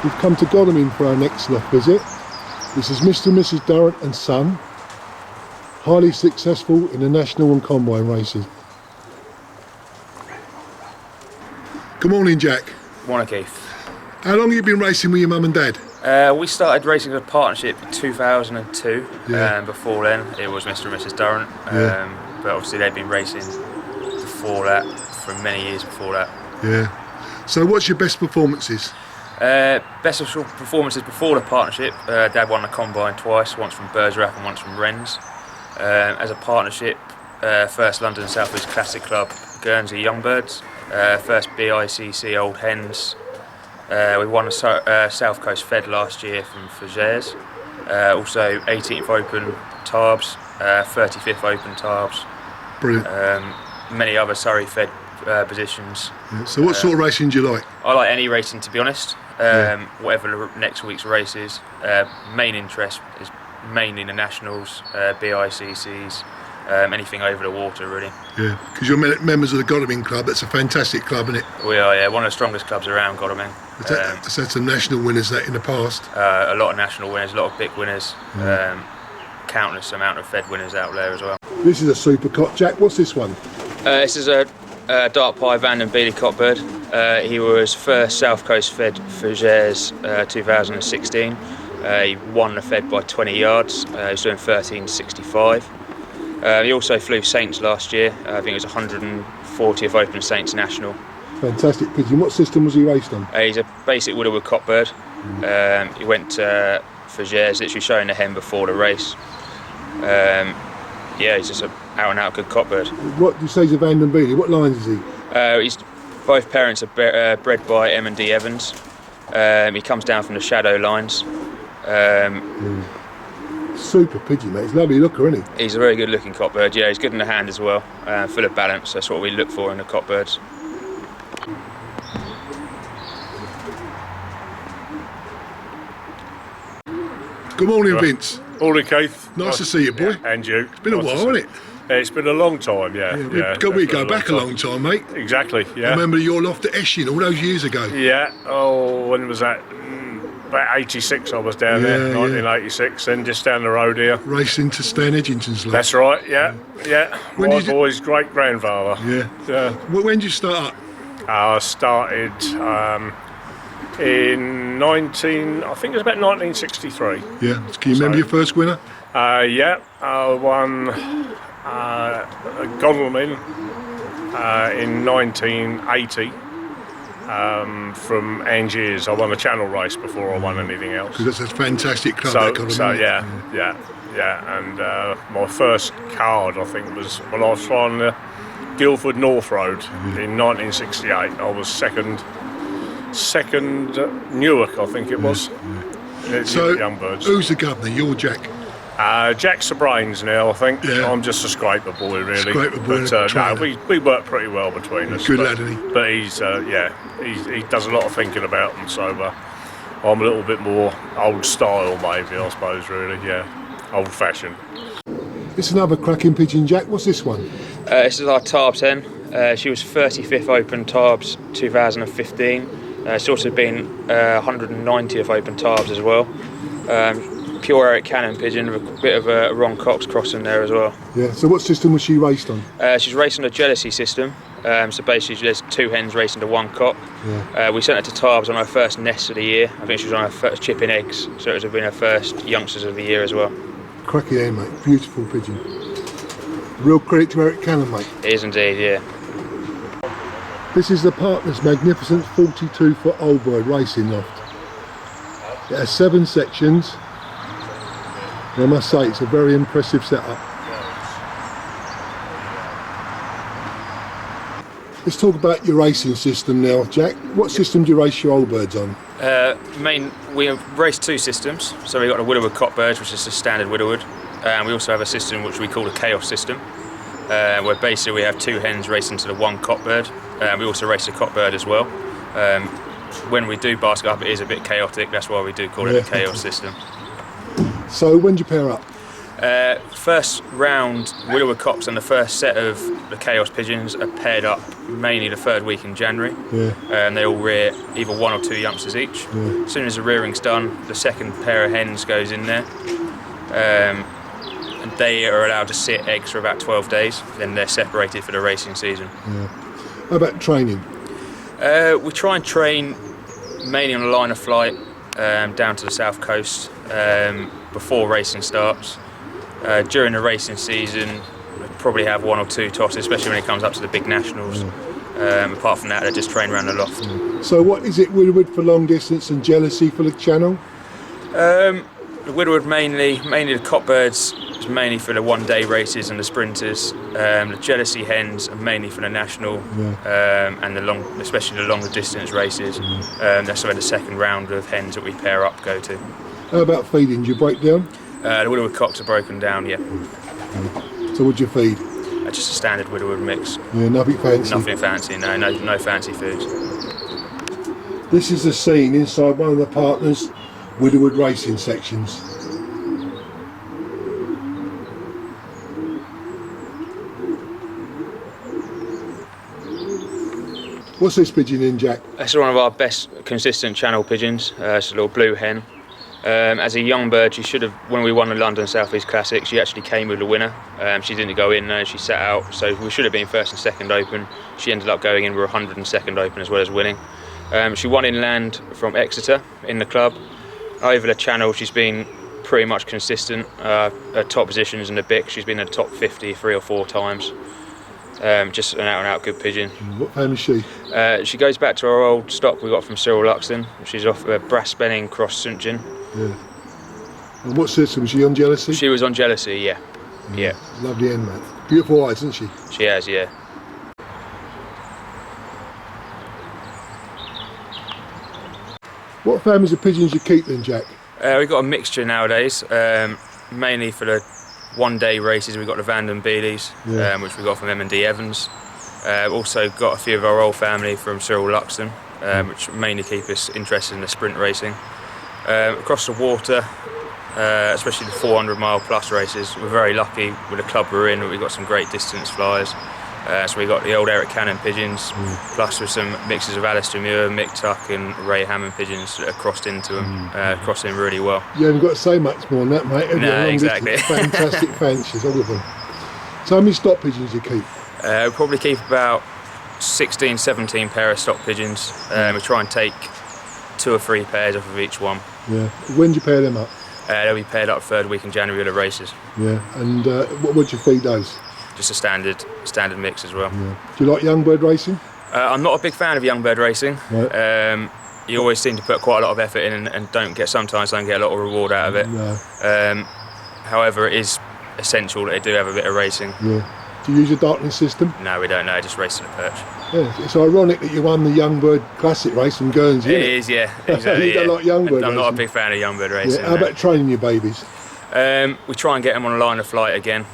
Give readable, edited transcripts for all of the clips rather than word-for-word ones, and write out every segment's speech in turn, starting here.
We've come to Godalming for our next Loft visit. This is Mr. and Mrs. Durrant and son, highly successful in the national and combine races. Good morning, Jack. Morning, Keith. How long have you been racing with your mum and dad? We started racing as a partnership in 2002. Yeah. Before then, it was Mr. and Mrs. Durrant. But obviously, they've been racing before that, for many years before that. Yeah. So, what's your best performances? Best performances before the partnership. Dad won the combine twice, once from Bergerac and once from Wrens. As a partnership, first London South East Classic Club, Guernsey Youngbirds. First BICC Old Hens. We won a South Coast Fed last year from Fugères. Also 18th Open Tarbes, 35th Open Tarbes. Brilliant. Many other Surrey Fed positions. Yeah. So what sort of racing do you like? I like any racing, to be honest. Whatever the next week's race is. Main interest is mainly the nationals, BICCs, anything over the water, really. Yeah, because you're members of the Godalming club. That's a fantastic club, isn't it? We are, yeah, one of the strongest clubs around, Godalming. It's had some national winners that in the past. A lot of national winners, a lot of big winners, countless amount of Fed winners out there as well. This is a super cot, Jack. What's this one? This is a dark pie Vanden Beely Cockbird. He was first South Coast Fed Fugères 2016. He won the Fed by 20 yards. He was doing 13.65. He also flew Saints last year. I think it was 140th Open Saints National. Fantastic pigeon. What system was he raced on? He's a basic Widowwood Cockbird. He went to Fugères, literally showing the hen before the race. Yeah, he's just an out and out good cockbird. What do you say he's a Vanden Beely? What lines is he? Both parents are bred by M&D Evans. He comes down from the shadow lines. Super pigeon, mate. He's a lovely looker, isn't he? He's a very good looking cockbird. Yeah, he's good in the hand as well. Full of balance. That's what we look for in the cockbirds. Good morning, Vince. Morning, Keith. Nice to see you, boy. Yeah, and you. It's been a while, hasn't it? It's been a long time, yeah. We go back a long time, mate. Exactly, yeah. I remember your Loft at Esching all those years ago. Yeah, when was that? About 86 I was down there, 1986, then just down the road here. Racing to Stan Edgington's Loft. That's right, yeah. My boy's great-grandfather. Yeah. When did you start up? I started in I think it was about 1963. Yeah. Can you remember your first winner? I won Godalming in 1980 from Angiers. I won a channel race before I won anything else. Because it's a fantastic club. And my first card, I think, was when I was on the Guildford North Road in 1968. I was second Newark, I think it was. So, Youngbirds. Who's the governor? You're Jack. Jack's the brains now, I think. Yeah. I'm just a scraper boy, really. Scraper boy. But we work pretty well between us. Good lad, isn't he? But he does a lot of thinking about them. So I'm a little bit more old style, maybe, I suppose, really. Yeah, old fashioned. This is another cracking pigeon, Jack. What's this one? This is our Tarbes hen. She was 35th Open Tarbes 2015. She's also been 190th Open Tarbes as well. Pure Eric Cannon pigeon with a bit of a Ron Cox cross in there as well. Yeah, so what system was she raced on? She's racing a jealousy system. So basically there's two hens racing to one cock. Yeah. We sent her to Tarbes on her first nest of the year. I think she was on her first chipping eggs, so it would have been her first youngsters of the year as well. Cracking hen, mate. Beautiful pigeon. Real credit to Eric Cannon, mate. It is indeed, yeah. This is the Partners' magnificent 42-foot old bird racing loft. It has 7 sections. And I must say, it's a very impressive setup. Let's talk about your racing system now, Jack. What system do you race your old birds on? We race 2 systems. So we've got a Widowwood Cockbird, which is a standard Widowwood. And we also have a system which we call a chaos system, where basically we have 2 hens racing to the 1 cockbird. We also race a cockbird as well. When we do basket up, it is a bit chaotic. That's why we do call it a chaos system. So when do you pair up? First round, Widowwood cocks and the first set of the Chaos pigeons are paired up mainly the third week in January. And they all rear either 1 or 2 youngsters each. As soon as the rearing's done, the second pair of hens goes in there. And they are allowed to sit eggs for about 12 days, then they're separated for the racing season. How about training? We try and train mainly on a line of flight down to the south coast before racing starts. During the racing season, we probably have 1 or 2 tosses, especially when it comes up to the big nationals. Apart from that, they just train around the loft. So what is it, Widowwood for long distance and Jealousy for the channel? The Widowwood mainly the Cockbirds is mainly for the one-day races and the sprinters. The Jealousy hens are mainly for the national and especially the longer distance races. That's where the second round of hens that we pair up go to. How about feeding? Do you break down? The Widowwood cocks are broken down, yeah. So what do you feed? Just a standard Widowwood mix. Yeah, nothing fancy? Nothing fancy, no fancy foods. This is the scene inside one of the partners' Widowwood racing sections. What's this pigeon in, Jack? That's one of our best consistent channel pigeons. It's a little blue hen. As a young bird, she should have, when we won the London South East Classic, she actually came with the winner. She didn't go in there, she sat out, so we should have been first and second open. She ended up going in with 102nd open as well as winning. She won inland from Exeter in the club. Over the channel, she's been pretty much consistent. Her top positions in the BIC, she's been in the top 50 3 or 4 times. Just an out-and-out good pigeon. What family is she? She goes back to our old stock we got from Cyril Luxton. She's off Brass Benning Cross St John. Yeah. And what system was she on? Jealousy? She was on Jealousy, yeah. Yeah. Lovely hen, man. Beautiful eyes, isn't she? She has, yeah. What families of pigeons you keep then, Jack? We've got a mixture nowadays, mainly for the one-day races. We've got the Vanden Beelies, which we got from M&D Evans. Also got a few of our old family from Cyril Luxton, which mainly keep us interested in the sprint racing. Across the water, especially the 400-mile plus races, we're very lucky with the club we're in. We've got some great distance flyers. So we got the old Eric Cannon pigeons, plus with some mixes of Alistair Muir, Mick Tuck and Ray Hammond pigeons that are crossed into them, crossed in really well. You haven't got to say much more than that, mate. No, exactly. Fantastic fancies, all of them. So how many stock pigeons you keep? We probably keep about 16, 17 pair of stock pigeons. We try and take 2 or 3 pairs off of each one. Yeah. When do you pair them up? They'll be paired up third week in January of the races. Yeah. And what would you feed those? Just a standard mix as well. Yeah. Do you like young bird racing? I'm not a big fan of young bird racing. Right. You always seem to put quite a lot of effort in and sometimes don't get a lot of reward out of it. No. However, it is essential that they do have a bit of racing. Yeah. Do you use a darkling system? No, we don't know, just race to the perch. Yeah, it's ironic that you won the Young Bird Classic race from Guernsey. It is, yeah. Exactly, you don't like young bird I'm racing? not a big fan of young bird racing. Yeah. How about training your babies? We try and get them on a line of flight again,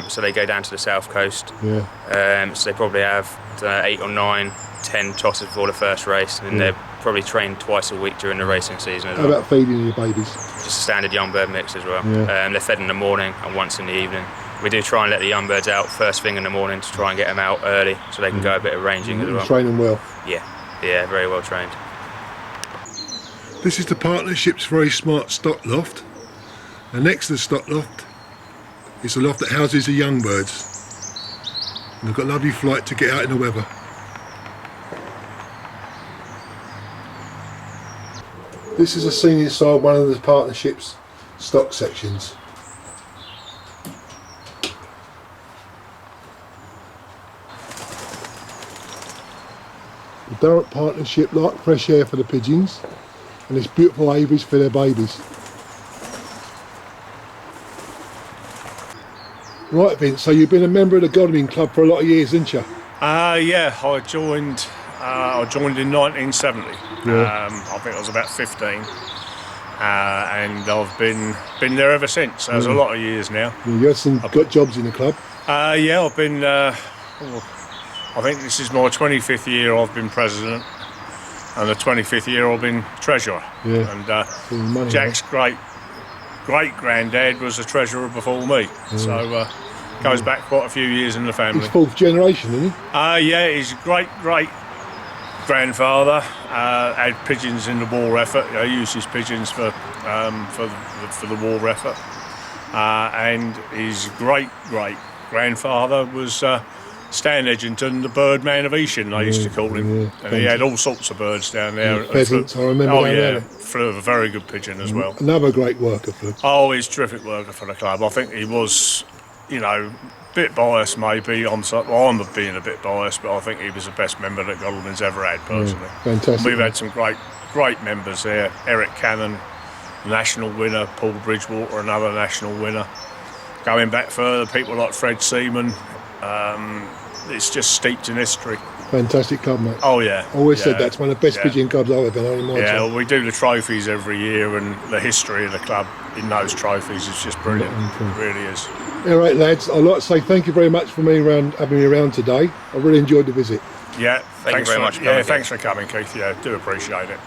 so they go down to the south coast. Yeah. So they probably have 8 or 9, 10 tosses before the first race, and they're probably trained twice a week during the racing season as How well. about feeding your babies? Just a standard young bird mix as well. Yeah. They're fed in the morning and once in the evening. We do try and let the young birds out first thing in the morning to try and get them out early so they can go a bit of ranging as well. Train them well. Yeah, very well trained. This is the partnership's very smart stock loft. And next to the stock loft is the loft that houses the young birds. And they've got a lovely flight to get out in the weather. This is a scene inside one of the partnership's stock sections. The Durrant partnership like fresh air for the pigeons, and it's beautiful aviaries for their babies. Right, Vince, so you've been a member of the Godalming club for a lot of years, haven't you? Yeah, I joined in 1970. Yeah. I think I was about 15, and I've been there ever since. That's a lot of years now. Yeah, you had some good jobs in the club. Yeah, I've been. I think this is my 25th year I've been president, and the 25th year I've been treasurer. Yeah. And Money, Jack's great great granddad was a treasurer before me, so goes back quite a few years in the family. He's fourth generation, isn't he? Yeah, his great grandfather had pigeons in the war effort. He used his pigeons for the war effort, and his great grandfather was Stan Edgington, the Birdman of Eshin, they used to call him, and he had all sorts of birds down there. Pheasants, I remember. Oh down yeah, there. flew a very good pigeon as well. Another great worker for. Oh, he's a terrific worker for the club. I think he was, a bit biased maybe on some. Well, I'm being a bit biased, but I think he was the best member that Godalming's ever had personally. Fantastic. We've had some great members there. Eric Cannon, national winner. Paul Bridgewater, another national winner. Going back further, people like Fred Seaman. It's just steeped in history. Fantastic club, mate. Oh yeah. Always said that's one of the best pigeon clubs I've ever known in my time. Well, we do the trophies every year, and the history of the club in those trophies is just brilliant. It really is. All right, lads. I'd like to say thank you very much for having me around today. I really enjoyed the visit. Yeah, Thank you very much for Yeah, coming, thanks for coming, Keith. Yeah, do appreciate it.